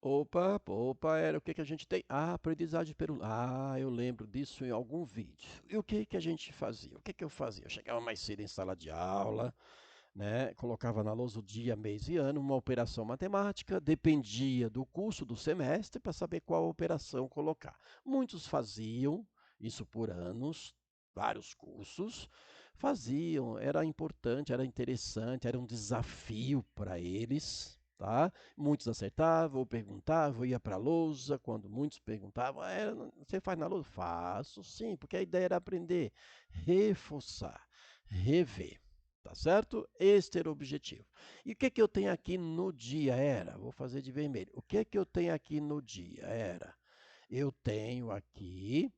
Opa, era o que que a gente tem? Ah, aprendizagem pelo... Ah, eu lembro disso em algum vídeo. E o que que a gente fazia? O que que eu fazia? Eu chegava mais cedo em sala de aula, né? Colocava na lousa o dia, mês e ano, uma operação matemática, dependia do curso do semestre para saber qual operação colocar. Muitos faziam isso por anos, vários cursos, faziam, era importante, era interessante, era um desafio para eles, tá? Muitos acertavam, ou perguntavam, ia para a lousa, quando muitos perguntavam, você faz na lousa? Faço sim, porque a ideia era aprender, reforçar, rever. Tá certo? Este era o objetivo. E o que que eu tenho aqui no dia? Vou fazer de vermelho. O que que eu tenho aqui no dia? Eu tenho aqui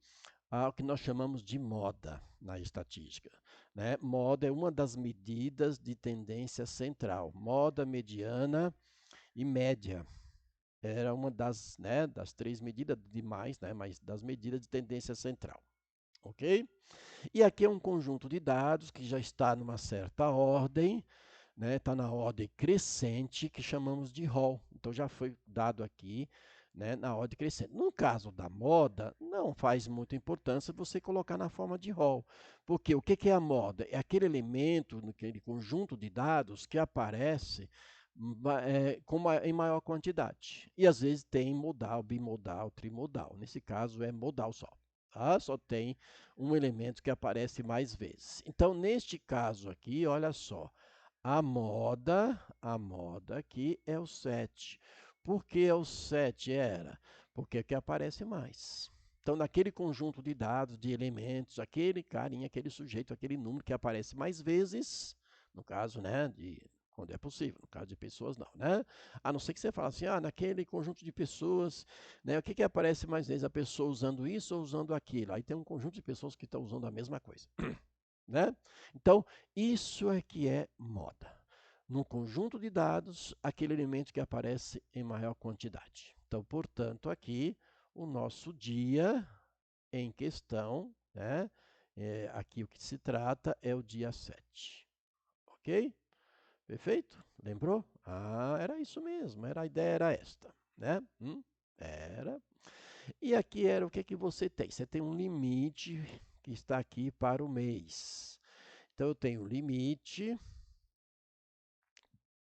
o que nós chamamos de moda na estatística, né? Moda é uma das medidas de tendência central. Moda, mediana e média. Era uma das, né, das três medidas demais, né, mas das medidas de tendência central. Ok? E aqui é um conjunto de dados que já está numa certa ordem, né? Está na ordem crescente, que chamamos de rol. Então já foi dado aqui, né, na ordem crescente. No caso da moda, não faz muita importância você colocar na forma de rol. Porque o que é a moda? É aquele elemento, aquele conjunto de dados que aparece em maior quantidade. E às vezes tem modal, bimodal, trimodal. Nesse caso é modal só. Tá? Só tem um elemento que aparece mais vezes. Então, neste caso aqui, olha só, a moda aqui é o 7. Por que é o 7? Porque é que aparece mais. Então, naquele conjunto de dados, de elementos, aquele carinha, aquele sujeito, aquele número que aparece mais vezes, no caso, né, quando é possível, no caso de pessoas não, né? A não ser que você fale assim, naquele conjunto de pessoas, né, o que que aparece mais vezes? A pessoa usando isso ou usando aquilo? Aí tem um conjunto de pessoas que estão usando a mesma coisa, né? Então, isso é que é moda. No conjunto de dados, aquele elemento que aparece em maior quantidade. Então, portanto, aqui o nosso dia em questão, né? Aqui o que se trata é o dia 7. Ok? Perfeito? Lembrou? Era isso mesmo, a ideia era esta, né? Era. E aqui era o que que você tem? Você tem um limite que está aqui para o mês. Então eu tenho limite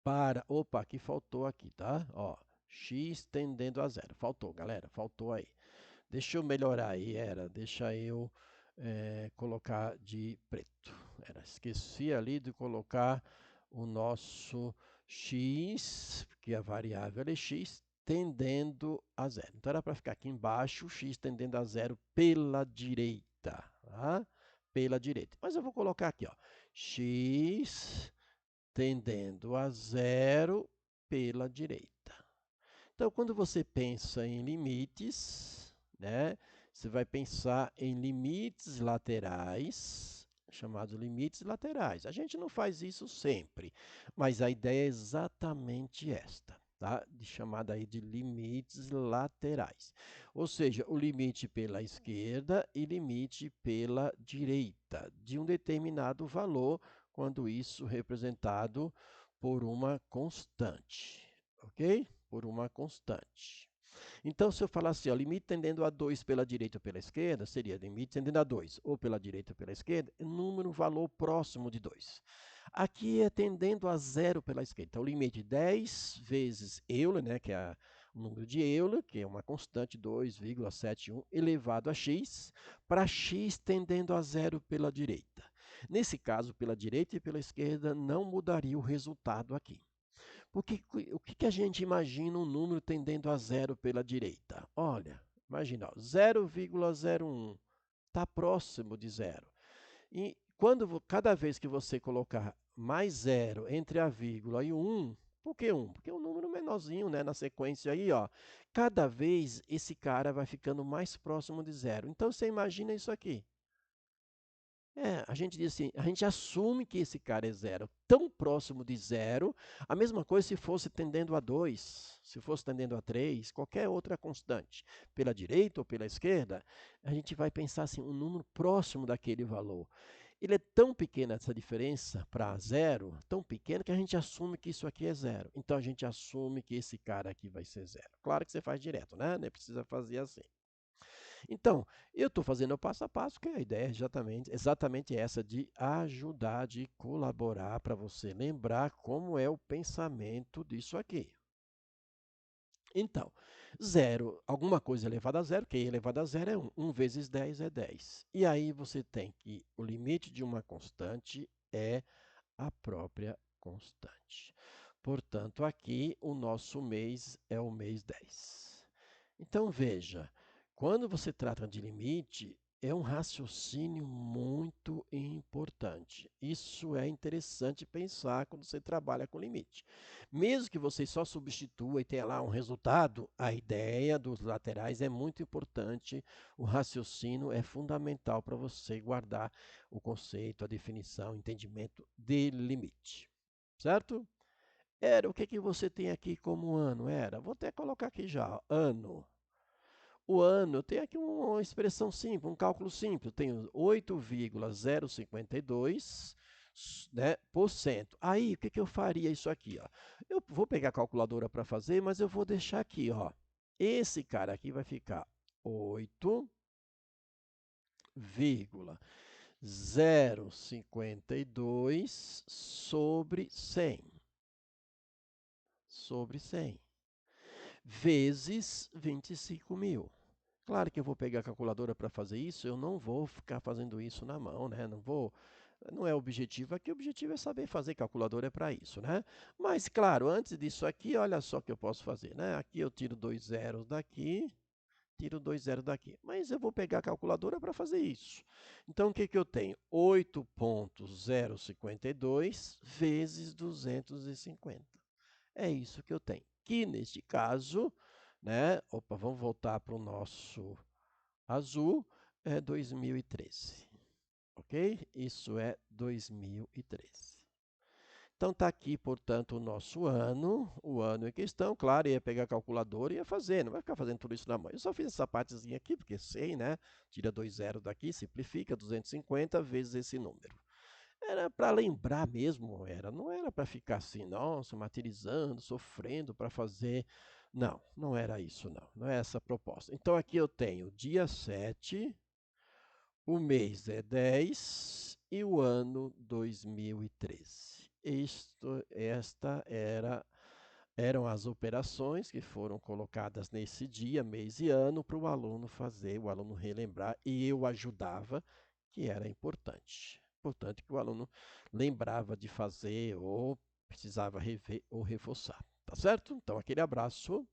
para... Opa, aqui faltou aqui, tá? Ó, x tendendo a zero. Faltou, galera, faltou aí. Deixa eu melhorar aí, deixa eu colocar de preto. Esqueci ali de colocar o nosso x, que a variável é x, tendendo a zero. Então era para ficar aqui embaixo, x tendendo a zero pela direita, tá? Pela direita. Mas eu vou colocar aqui, ó, x tendendo a zero pela direita. Então, quando você pensa em limites, né, você vai pensar em limites laterais, chamados limites laterais. A gente não faz isso sempre, mas a ideia é exatamente esta, tá? Chamada aí de limites laterais. Ou seja, o limite pela esquerda e limite pela direita de um determinado valor, quando isso representado por uma constante, ok? Por uma constante. Então, se eu falar assim, ó, limite tendendo a 2 pela direita ou pela esquerda, seria limite tendendo a 2 ou pela direita ou pela esquerda, número, valor próximo de 2. Aqui é tendendo a zero pela esquerda. Então, o limite 10 vezes Euler, né, que é o número de Euler, que é uma constante 2,71 elevado a x, para x tendendo a zero pela direita. Nesse caso, pela direita e pela esquerda, não mudaria o resultado aqui. Porque o que a gente imagina um número tendendo a zero pela direita? Olha, imagina, 0,01 está próximo de zero. E cada vez que você colocar mais zero entre a vírgula e o 1, por que 1? Porque é um número menorzinho, né, na sequência aí, ó. Cada vez esse cara vai ficando mais próximo de zero. Então você imagina isso aqui. A gente diz assim, a gente assume que esse cara é zero, tão próximo de zero, a mesma coisa se fosse tendendo a 2, se fosse tendendo a 3, qualquer outra constante, pela direita ou pela esquerda, a gente vai pensar assim, um número próximo daquele valor. Ele é tão pequena essa diferença para zero, tão pequena que a gente assume que isso aqui é zero. Então a gente assume que esse cara aqui vai ser zero. Claro que você faz direto, né? Nem precisa fazer assim. Então, eu estou fazendo o passo a passo, que a ideia é exatamente essa, de ajudar, de colaborar para você lembrar como é o pensamento disso aqui. Então, zero, alguma coisa elevada a zero, que elevado a zero é 1. 1 vezes 10 é 10. E aí você tem que o limite de uma constante é a própria constante. Portanto, aqui o nosso mês é o mês 10. Então, veja, quando você trata de limite, é um raciocínio muito importante. Isso é interessante pensar quando você trabalha com limite. Mesmo que você só substitua e tenha lá um resultado, a ideia dos laterais é muito importante. O raciocínio é fundamental para você guardar o conceito, a definição, o entendimento de limite. Certo? Era, o que, que você tem aqui como ano? Era, vou até colocar aqui já, ó, ano. O ano, eu tenho aqui uma expressão simples, um cálculo simples. Eu tenho 8,052, né, por cento. Aí, o que, que eu faria isso aqui? Ó? Eu vou pegar a calculadora para fazer, mas eu vou deixar aqui. Ó. Esse cara aqui vai ficar 8,052 sobre 100. Sobre 100. Vezes 25 mil. Claro que eu vou pegar a calculadora para fazer isso, eu não vou ficar fazendo isso na mão, né? Não é o objetivo aqui, o objetivo é saber fazer, calculadora é para isso, né? Mas, claro, antes disso aqui, olha só o que eu posso fazer, né? Aqui eu tiro 2 zeros daqui, tiro 2 zeros daqui. Mas eu vou pegar a calculadora para fazer isso. Então, o que, que eu tenho? 8,052 vezes 250. É isso que eu tenho. Que, neste caso, né? Opa, vamos voltar para o nosso azul, é 2013. Ok? Isso é 2013. Então está aqui, portanto, o nosso ano, o ano em questão. Claro, ia pegar a calculadora e ia fazer, não vai ficar fazendo tudo isso na mão. Eu só fiz essa partezinha aqui, porque sei, né? Tira 2 zeros daqui, simplifica, 250 vezes esse número. Era para lembrar mesmo, era. Não era para ficar assim, nossa, martirizando, sofrendo para fazer. Não, não era isso, não. Não é essa a proposta. Então aqui eu tenho dia 7, o mês é 10 e o ano 2013. Eram as operações que foram colocadas nesse dia, mês e ano para o aluno fazer, o aluno relembrar, e eu ajudava, que era importante. Importante que o aluno lembrava de fazer ou precisava rever ou reforçar. Tá certo? Então, aquele abraço.